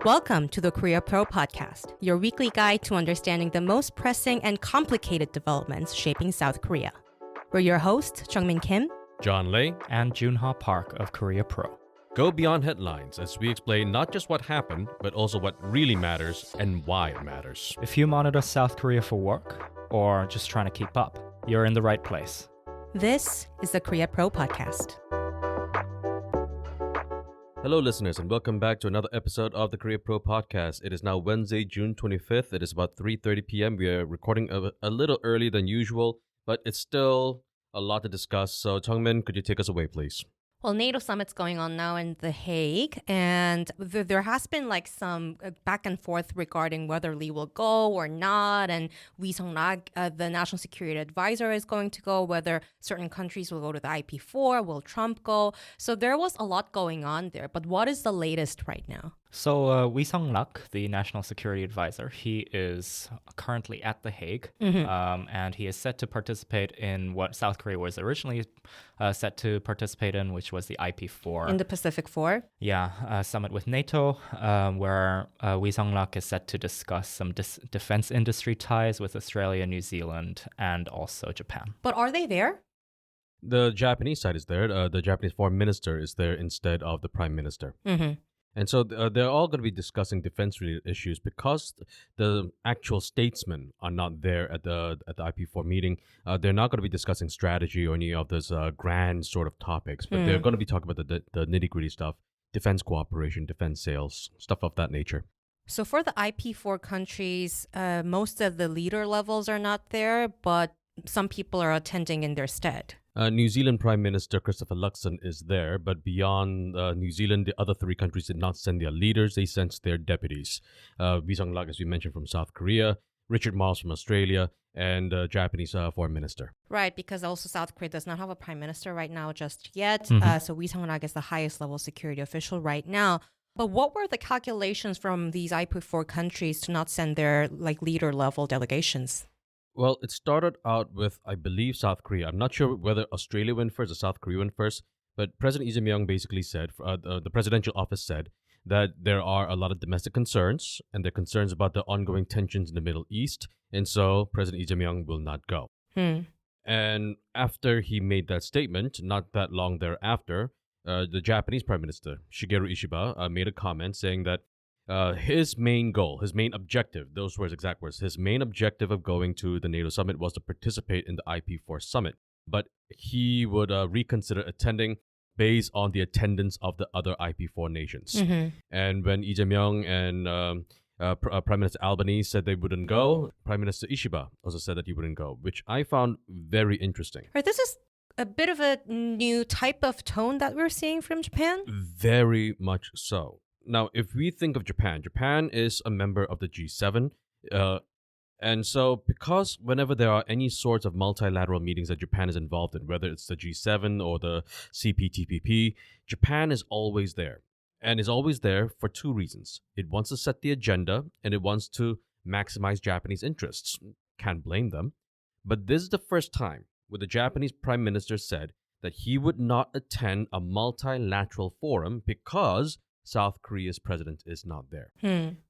Welcome to the Korea Pro Podcast, your weekly guide to understanding the most pressing and complicated developments shaping South Korea. We're your hosts, Jungmin Kim, John Lei, and Junha Park of Korea Pro. Go beyond headlines as we explain not just what happened, but also what really matters and why it matters. If you monitor South Korea for work or just trying to keep up, you're in the right place. This is the Korea Pro Podcast. Hello, listeners, and welcome back to another episode of the Korea Pro Podcast. It is now Wednesday, June 25th. It is about 3:30 p.m. We are recording a little early than usual, but it's still a lot to discuss. So, Jungmin, could you take us away, please? Well, NATO summit's going on now in The Hague, and there has been like some back and forth regarding whether Lee will go or not, and Lee Sung-rak, the National Security Advisor, is going to go, whether certain countries will go to the IP4, will Trump go? So there was a lot going on there, but what is the latest right now? So Lee Sung-rak, the National Security Advisor, he is currently at The Hague, and he is set to participate in what South Korea was originally set to participate in, which was the IP4. In the Pacific Four? Yeah, summit with NATO, where Lee Sung-rak is set to discuss some defense industry ties with Australia, New Zealand, and also Japan. But are they there? The Japanese side is there. The Japanese foreign minister is there instead of the prime minister. And so they're all going to be discussing defense-related issues because the actual statesmen are not there at the IP4 meeting. They're not going to be discussing strategy or any of those grand sort of topics, but they're going to be talking about the nitty-gritty stuff, defense cooperation, defense sales, stuff of that nature. So for the IP4 countries, most of the leader levels are not there, but some people are attending in their stead. New Zealand Prime Minister Christopher Luxon is there, but beyond New Zealand, the other three countries did not send their leaders. They sent their deputies. Lee Sung-rak, as we mentioned, from South Korea, Richard Marles from Australia, and Japanese foreign minister. Right, because also South Korea does not have a prime minister right now just yet. So Lee Sung-rak is the highest level security official right now. But what were the calculations from these IP4 countries to not send their leader level delegations? Well, it started out with, I believe, South Korea. I'm not sure whether Australia went first or South Korea went first, but President Lee Jae-myung basically said, the presidential office said, that there are a lot of domestic concerns, and there are concerns about the ongoing tensions in the Middle East, and so President Lee Jae-myung will not go. And after he made that statement, not that long thereafter, the Japanese Prime Minister, Shigeru Ishiba, made a comment saying that his main goal, his main objective, those were his exact words, his main objective of going to the NATO summit was to participate in the IP4 summit. But he would reconsider attending based on the attendance of the other IP4 nations. And when Lee Jae-myung and Prime Minister Albanese said they wouldn't go, Prime Minister Ishiba also said that he wouldn't go, which I found very interesting. Right, this is a bit of a new type of tone that we're seeing from Japan? Very much so. Now, if we think of Japan, Japan is a member of the G7. And so because whenever there are any sorts of multilateral meetings that Japan is involved in, whether it's the G7 or the CPTPP, Japan is always there. And is always there for two reasons. It wants to set the agenda and it wants to maximize Japanese interests. Can't blame them. But this is the first time where the Japanese Prime Minister said that he would not attend a multilateral forum because South Korea's president is not there.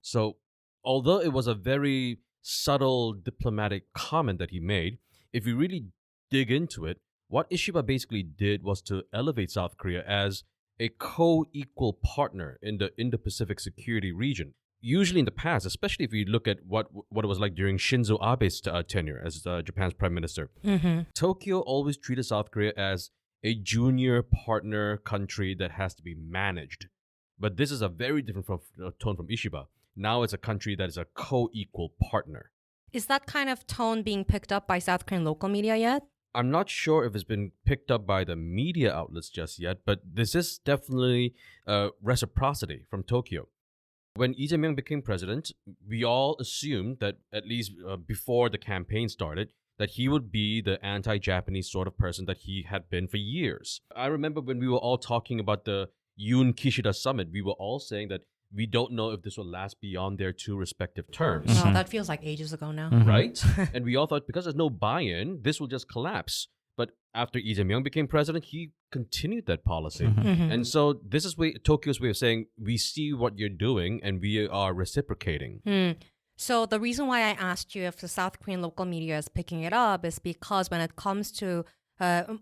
So, although it was a very subtle diplomatic comment that he made, if you really dig into it, what Ishiba basically did was to elevate South Korea as a co-equal partner in the Indo-Pacific security region. Usually in the past, especially if you look at what it was like during Shinzo Abe's tenure as Japan's prime minister, Tokyo always treated South Korea as a junior partner country that has to be managed. But this is a very different tone from Ishiba. Now it's a country that is a co-equal partner. Is that kind of tone being picked up by South Korean local media yet? I'm not sure if it's been picked up by the media outlets just yet, but this is definitely reciprocity from Tokyo. When Lee Jae-myung became president, we all assumed that at least before the campaign started, that he would be the anti-Japanese sort of person that he had been for years. I remember when we were all talking about the Yoon Kishida summit, we were all saying that we don't know if this will last beyond their two respective terms. Oh, that feels like ages ago now. Right? And we all thought because there's no buy-in, this will just collapse. But after Lee Jae-myung became president, he continued that policy. Mm-hmm. And so this is Tokyo's way of saying, we see what you're doing and we are reciprocating. So the reason why I asked you if the South Korean local media is picking it up is because when it comes to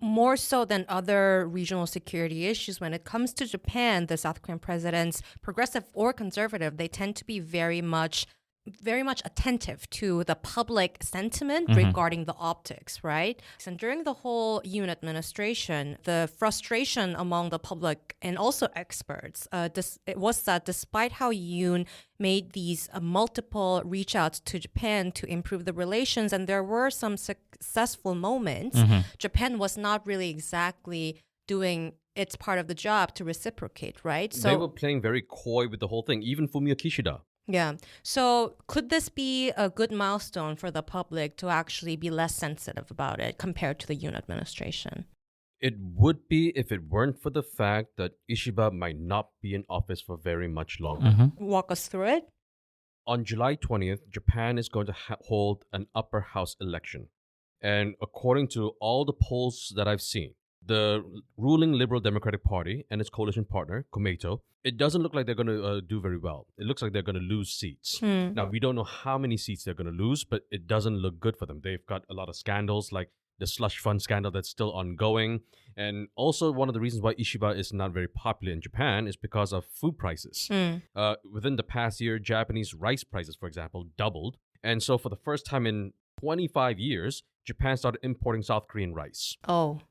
more so than other regional security issues, when it comes to Japan, the South Korean presidents, progressive or conservative, they tend to be very much attentive to the public sentiment regarding the optics, right? And during the whole Yoon administration, the frustration among the public and also experts it was that despite how Yoon made these multiple reach outs to Japan to improve the relations, and there were some successful moments, Japan was not really exactly doing its part of the job to reciprocate, right? So they were playing very coy with the whole thing, even Fumio Kishida. Yeah. So could this be a good milestone for the public to actually be less sensitive about it compared to the Yoon administration? It would be if it weren't for the fact that Ishiba might not be in office for very much longer. Walk us through it. On July 20th, Japan is going to hold an upper house election. And according to all the polls that I've seen, the ruling Liberal Democratic Party and its coalition partner, Komeito, it doesn't look like they're going to do very well. It looks like they're going to lose seats. Now, we don't know how many seats they're going to lose, but it doesn't look good for them. They've got a lot of scandals, like the slush fund scandal that's still ongoing. And also, one of the reasons why Ishiba is not very popular in Japan is because of food prices. Within the past year, Japanese rice prices, for example, doubled. And so for the first time in 25 years, Japan started importing South Korean rice. Oh.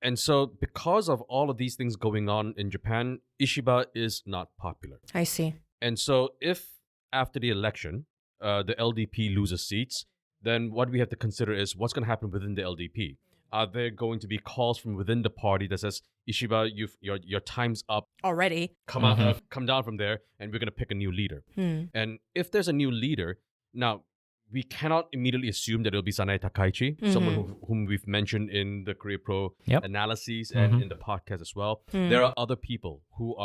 And so because of all of these things going on in Japan, Ishiba is not popular. I see. And so if after the election, the LDP loses seats, then what we have to consider is what's going to happen within the LDP. Are there going to be calls from within the party that says, Ishiba, your time's up. Already. Come out, come down from there, and we're going to pick a new leader. And if there's a new leader, now, we cannot immediately assume that it'll be Sanae Takaichi, someone whom we've mentioned in the Korea Pro analyses and in the podcast as well. There are other people who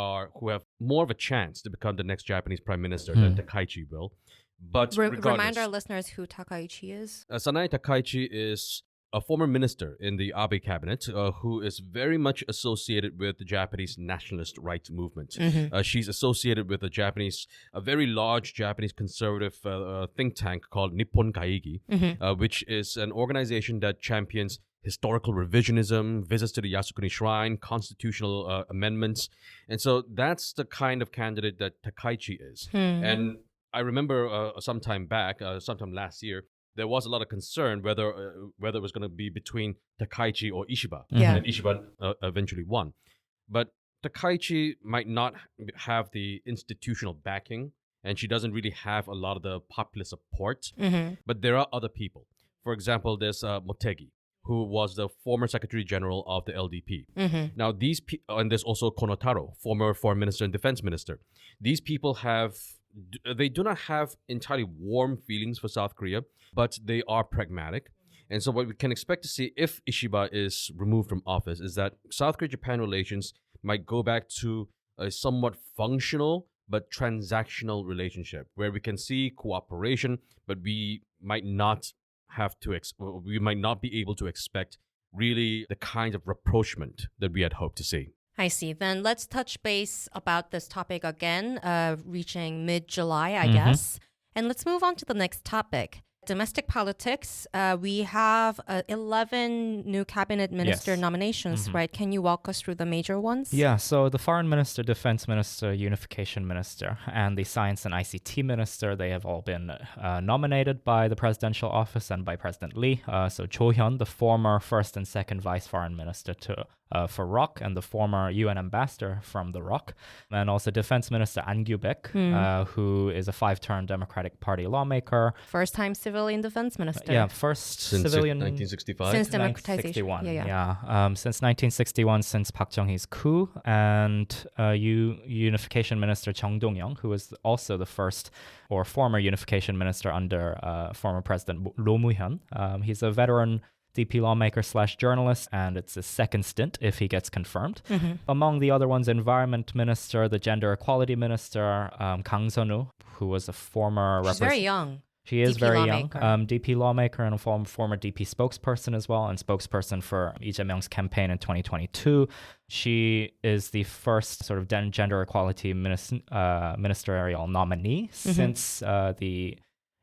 have more of a chance to become the next Japanese prime minister than Takaichi will. But remind our listeners who Takaichi is. Sanae Takaichi is a former minister in the Abe cabinet who is very much associated with the Japanese nationalist rights movement. She's associated with a very large Japanese conservative think tank called Nippon Kaigi, which is an organization that champions historical revisionism, visits to the Yasukuni Shrine, constitutional amendments. And so that's the kind of candidate that Takaichi is. And I remember sometime last year, there was a lot of concern whether it was going to be between Takaichi or Ishiba. And Ishiba eventually won. But Takaichi might not have the institutional backing, and she doesn't really have a lot of the popular support. But there are other people. For example, there's Motegi, who was the former Secretary General of the LDP. Now, and there's also Konotaro, former Foreign Minister and Defense Minister. These people they do not have entirely warm feelings for South Korea, but they are pragmatic. And so what we can expect to see if Ishiba is removed from office is that South Korea-Japan relations might go back to a somewhat functional but transactional relationship where we can see cooperation, but we might not be able to expect really the kind of rapprochement that we had hoped to see. I see. Then let's touch base about this topic again, reaching mid-July, I guess. And let's move on to the next topic. Domestic politics. We have 11 new cabinet minister nominations, right? Can you walk us through the major ones? Yeah, so the foreign minister, defense minister, unification minister, and the science and ICT minister, they have all been nominated by the presidential office and by President Lee. So Cho Hyun, the former first and second vice foreign minister for ROK, and the former UN ambassador from the ROK, and also Defense Minister An Gyu-baek, who is a 5-term Democratic Party lawmaker. First-time civilian defense minister. Yeah, first since civilian... 1965? Since democratization. 1961, since 1961, since Park Chung-hee's coup, and Unification Minister Chung Dong-young, who was also the first or former Unification Minister under former President Roh Moo-hyun. He's a veteran DP lawmaker / journalist, and it's his second stint if he gets confirmed. Among the other ones, Environment Minister, the Gender Equality Minister, Kang Sun-woo, who was a former... She's very young. She is DP very lawmaker. young. DP lawmaker and a former DP spokesperson as well, and spokesperson for Lee Jae-myung's campaign in 2022. She is the first sort of gender equality ministerial nominee since the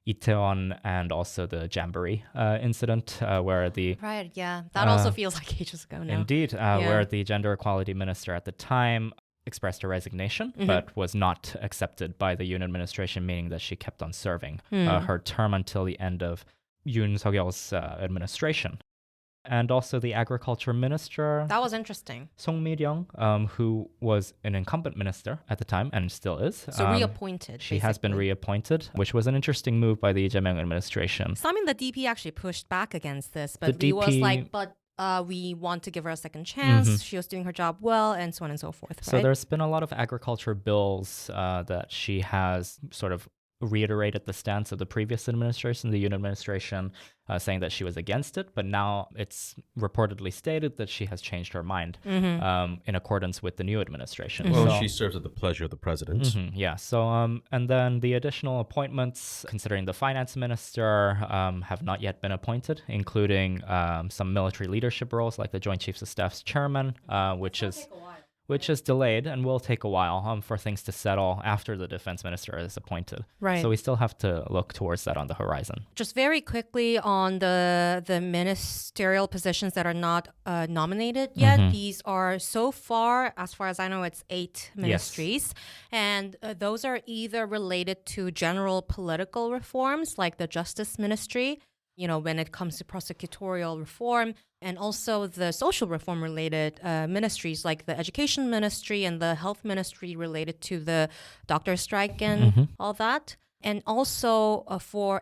Itaewon and also the Jamboree incident where the... Right, yeah. That also feels like ages ago now. Indeed, where the gender equality minister at the time expressed her resignation, but was not accepted by the Yoon administration, meaning that she kept on serving her term until the end of Yoon Suk-yeol's administration. And also the agriculture minister, That was interesting. Song Mi-ryung, who was an incumbent minister at the time and still is. So reappointed, She has been reappointed, which was an interesting move by the Lee Jae-myung administration. So I mean, the DP actually pushed back against this, but The he was DP like, but we want to give her a second chance. She was doing her job well, and so on and so forth, right? So there's been a lot of agriculture bills that she has sort of reiterated the stance of the previous administration, the Yoon administration, saying that she was against it, but now it's reportedly stated that she has changed her mind in accordance with the new administration. Well, So- she serves at the pleasure of the president. Yeah. So, and then the additional appointments, considering the finance minister, have not yet been appointed, including some military leadership roles like the Joint Chiefs of Staff's chairman, which is delayed and will take a while for things to settle after the defense minister is appointed. Right. So we still have to look towards that on the horizon. Just very quickly on the ministerial positions that are not nominated yet. These are so far as I know, it's 8 ministries. And those are either related to general political reforms like the Justice Ministry, you know, when it comes to prosecutorial reform, and also the social reform related ministries like the Education Ministry and the Health Ministry related to the doctor strike and all that. And also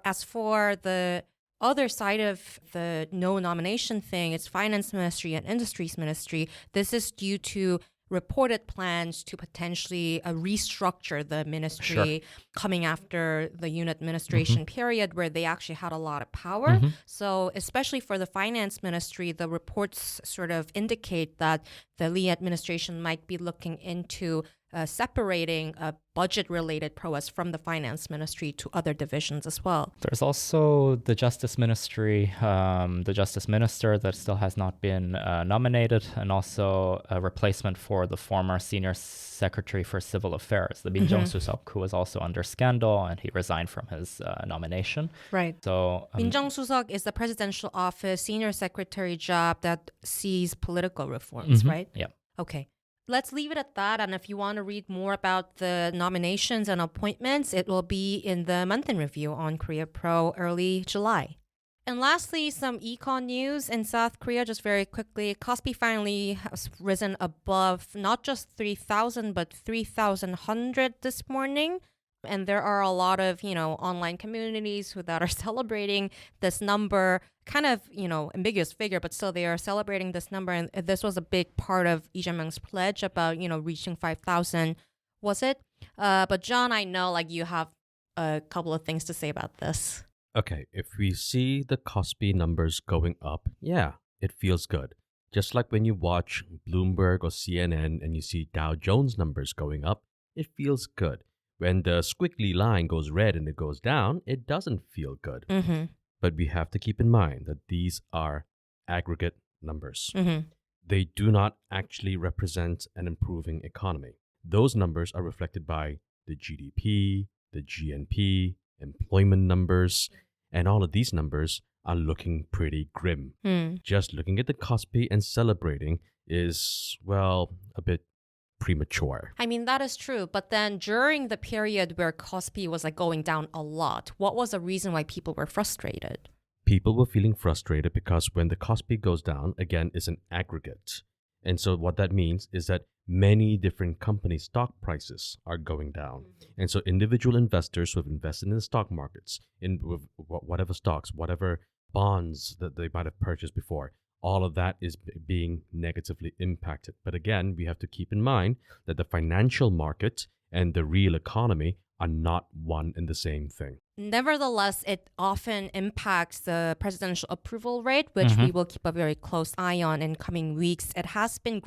as for the other side of the no nomination thing, it's Finance Ministry and Industries Ministry. This is due to reported plans to potentially restructure the ministry coming after the Yoon administration period where they actually had a lot of power. So especially for the finance ministry, the reports sort of indicate that the Lee administration might be looking into separating budget-related prowess from the finance ministry to other divisions as well. There's also the Justice Ministry, the Justice Minister that still has not been nominated, and also a replacement for the former Senior Secretary for Civil Affairs, the Min Jung-suk, who was also under scandal, and he resigned from his nomination. Right. So Min Jung-suk is the presidential office senior secretary job that sees political reforms, right? Yeah. Okay. Let's leave it at that. And if you want to read more about the nominations and appointments, it will be in the month in review on Korea Pro early July. And lastly, some econ news in South Korea, just very quickly. KOSPI finally has risen above not just 3,000, but 3,100 this morning. And there are a lot of, online communities that are celebrating this number, kind of, ambiguous figure, but still they are celebrating this number. And this was a big part of Lee Jae-myung's pledge about, reaching 5,000, was it? But John, I know you have a couple of things to say about this. Okay, if we see the KOSPI numbers going up, yeah, it feels good. Just like when you watch Bloomberg or CNN and you see Dow Jones numbers going up, it feels good. When the squiggly line goes red and it goes down, it doesn't feel good. But we have to keep in mind that these are aggregate numbers. They do not actually represent an improving economy. Those numbers are reflected by the GDP, the GNP, employment numbers, and all of these numbers are looking pretty grim. Just looking at the KOSPI and celebrating is, well, a bit premature. I mean, that is true. But then during the period where KOSPI was going down a lot, what was the reason why people were frustrated? People were feeling frustrated because when the KOSPI goes down, again, it's an aggregate. And so what that means is that many different company stock prices are going down. And so individual investors who have invested in the stock markets, in whatever stocks, whatever bonds that they might have purchased before, all of that is being negatively impacted. But again, we have to keep in mind that the financial market and the real economy are not one and the same thing. Nevertheless, it often impacts the presidential approval rate, which we will keep a very close eye on in coming weeks. It has been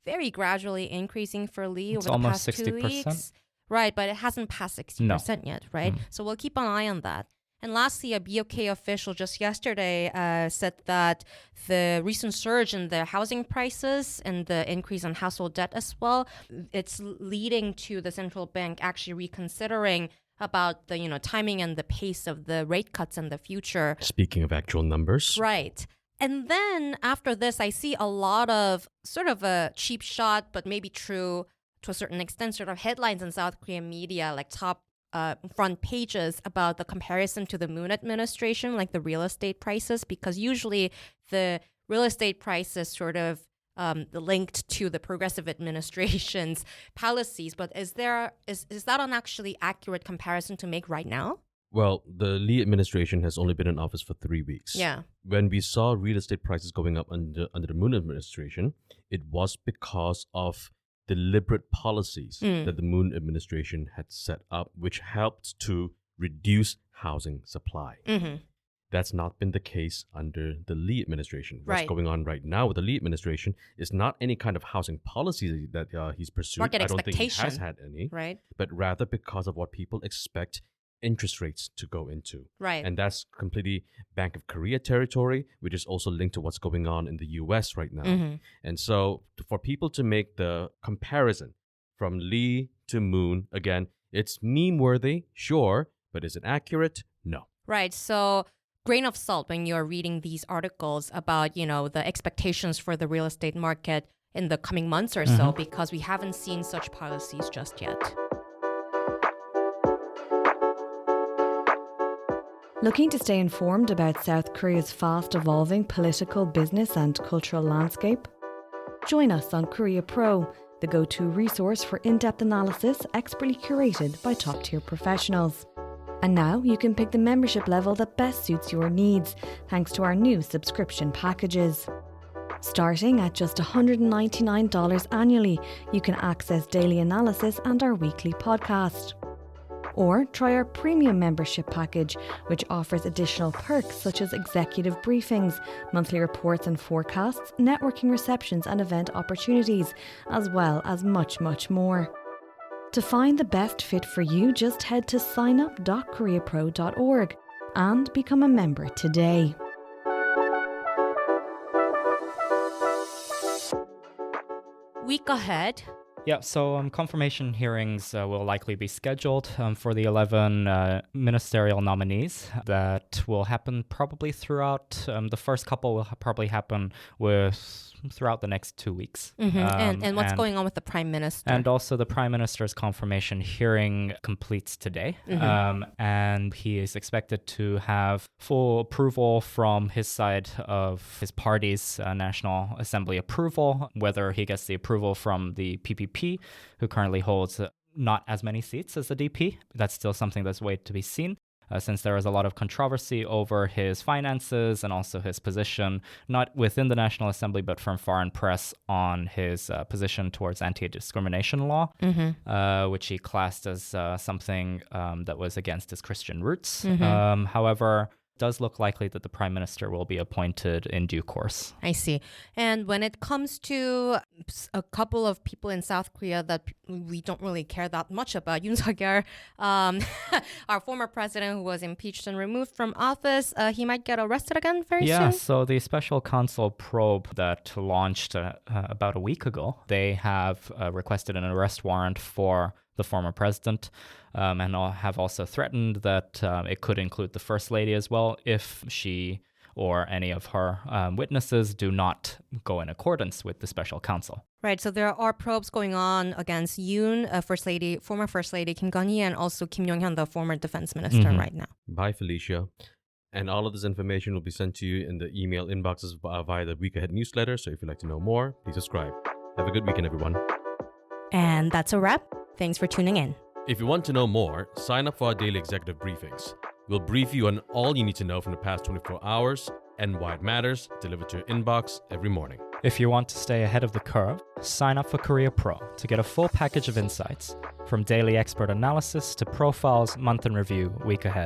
very gradually increasing for Lee over the past 2 weeks. Right, but it hasn't passed 60% yet, right? So we'll keep an eye on that. And lastly, a BOK official just yesterday said that the recent surge in the housing prices and the increase in household debt as well, it's leading to the central bank actually reconsidering about the timing and the pace of the rate cuts in the future. Speaking of actual numbers. Right. And then after this, I see a lot of sort of a cheap shot, but maybe true to a certain extent, sort of headlines in South Korean media, like top front pages about the comparison to the Moon administration, like the real estate prices, because usually the real estate prices sort of linked to the progressive administration's policies. But is that an actually accurate comparison to make right now? Well, the Lee administration has only been in office for 3 weeks. Yeah. When we saw real estate prices going up under the Moon administration, it was because of deliberate policies that the Moon administration had set up, which helped to reduce housing supply. That's not been the case under the Lee administration. What's going on right now with the Lee administration is not any kind of housing policy that he's pursued. Market I don't think he has expectation. had any. Right. But rather because of what people expect interest rates to go into. Right. And that's completely Bank of Korea territory, which is also linked to what's going on in the US right now. And so for people to make the comparison from Lee to Moon, again, it's meme-worthy, sure, but is it accurate? No. Right. So grain of salt when you're reading these articles about, the expectations for the real estate market in the coming months or so, because we haven't seen such policies just yet. Looking to stay informed about South Korea's fast-evolving political, business and cultural landscape? Join us on Korea Pro, the go-to resource for in-depth analysis expertly curated by top-tier professionals. And now you can pick the membership level that best suits your needs, thanks to our new subscription packages. Starting at just $199 annually, you can access daily analysis and our weekly podcast. Or try our premium membership package, which offers additional perks such as executive briefings, monthly reports and forecasts, networking receptions and event opportunities, as well as much, much more. To find the best fit for you, just head to signup.koreapro.org and become a member today. Week ahead. Yeah, so confirmation hearings will likely be scheduled for the 11 ministerial nominees. That will happen probably throughout, the first couple will probably happen throughout the next 2 weeks. And what's going on with the Prime Minister? And also the Prime Minister's confirmation hearing completes today. And he is expected to have full approval from his side of his party's National Assembly approval, whether he gets the approval from the PPP, who currently holds not as many seats as the DP. That's still something that's waiting to be seen. Since there is a lot of controversy over his finances and also his position, not within the National Assembly, but from foreign press on his position towards anti-discrimination law, which he classed as something that was against his Christian roots. However, it does look likely that the Prime Minister will be appointed in due course. I see. And when it comes to a couple of people in South Korea that we don't really care that much about, Yoon Suk-yeol, our former president who was impeached and removed from office, he might get arrested again very soon? Yeah, so the special counsel probe that launched about a week ago, they have requested an arrest warrant for the former president, and have also threatened that it could include the First Lady as well if she or any of her witnesses do not go in accordance with the special counsel. Right, so there are probes going on against Yoon, former First Lady Kim Gun-hee, and also Kim Yong-hyun, the former defense minister right now. Bye, Felicia. And all of this information will be sent to you in the email inboxes via the Week Ahead newsletter, so if you'd like to know more, please subscribe. Have a good weekend, everyone. And that's a wrap. Thanks for tuning in. If you want to know more, sign up for our daily executive briefings. We'll brief you on all you need to know from the past 24 hours and why it matters, delivered to your inbox every morning. If you want to stay ahead of the curve, sign up for Korea Pro to get a full package of insights, from daily expert analysis to profiles, month in review, week ahead.